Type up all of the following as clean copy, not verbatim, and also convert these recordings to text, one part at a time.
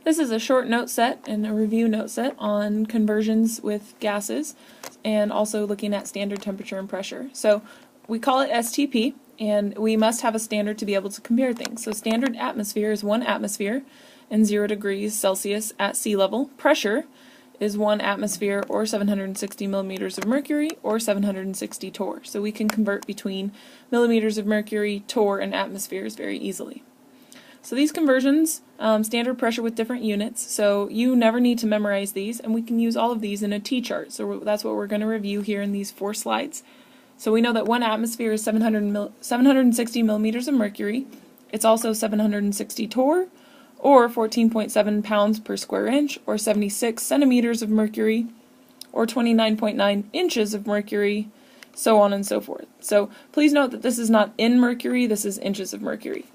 This is a short note set and a review note set on conversions with gases and also looking at standard temperature and pressure. So we call it STP, and we must have a standard to be able to compare things. So standard atmosphere is 1 atmosphere and 0 degrees Celsius at sea level. Pressure is 1 atmosphere or 760 millimeters of mercury or 760 torr. So we can convert between millimeters of mercury, torr, and atmospheres very easily. So these conversions, standard pressure with different units, so you never need to memorize these, and we can use all of these in a T-chart. So that's what we're going to review here in these 4 slides. So we know that 1 atmosphere is 760 millimeters of mercury. It's also 760 torr, or 14.7 pounds per square inch, or 76 centimeters of mercury, or 29.9 inches of mercury, so on and so forth. So please note that this is not in mercury, this is inches of mercury.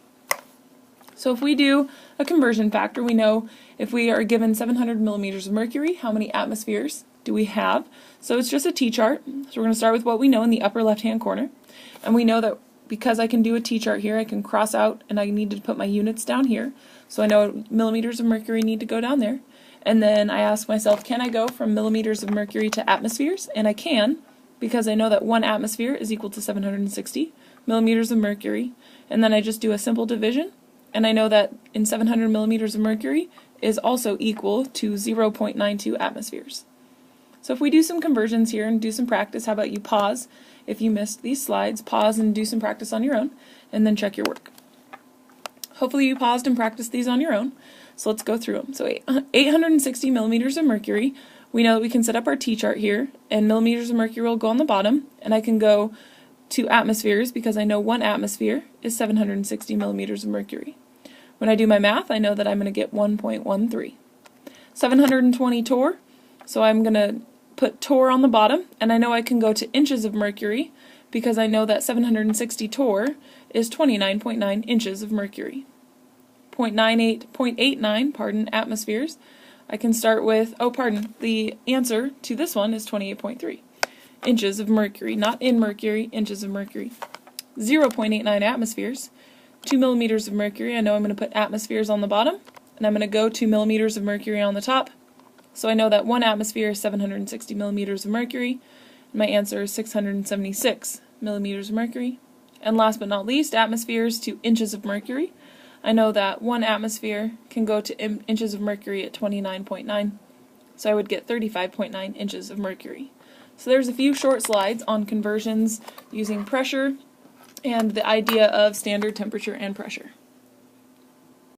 So if we do a conversion factor, we know if we are given 700 millimeters of mercury, how many atmospheres do we have? So it's just a T-chart. So we're going to start with what we know in the upper left-hand corner. And we know that because I can do a T-chart here, I can cross out and I need to put my units down here. So I know millimeters of mercury need to go down there. And then I ask myself, can I go from millimeters of mercury to atmospheres? And I can, because I know that 1 atmosphere is equal to 760 millimeters of mercury. And then I just do a simple division. And I know that in 700 millimeters of mercury is also equal to 0.92 atmospheres. So if we do some conversions here and do some practice, how about you pause if you missed these slides, pause and do some practice on your own, and then check your work. Hopefully you paused and practiced these on your own, so let's go through them. So 860 millimeters of mercury, we know that we can set up our T-chart here, and millimeters of mercury will go on the bottom, and I can go to atmospheres because I know 1 atmosphere is 760 millimeters of mercury. When I do my math, I know that I'm going to get 1.13. 720 torr, so I'm going to put torr on the bottom, and I know I can go to inches of mercury because I know that 760 torr is 29.9 inches of mercury. 0.89 atmospheres. I can start with, the answer to this one is 28.3 inches of mercury, not in mercury, inches of mercury. 0.89 atmospheres. 2 millimeters of mercury, I know I'm going to put atmospheres on the bottom, and I'm going to go 2 millimeters of mercury on the top. So I know that 1 atmosphere is 760 millimeters of mercury, and my answer is 676 millimeters of mercury. And last but not least, atmospheres to inches of mercury. I know that 1 atmosphere can go to inches of mercury at 29.9, so I would get 35.9 inches of mercury. So there's a few short slides on conversions using pressure and the idea of standard temperature and pressure.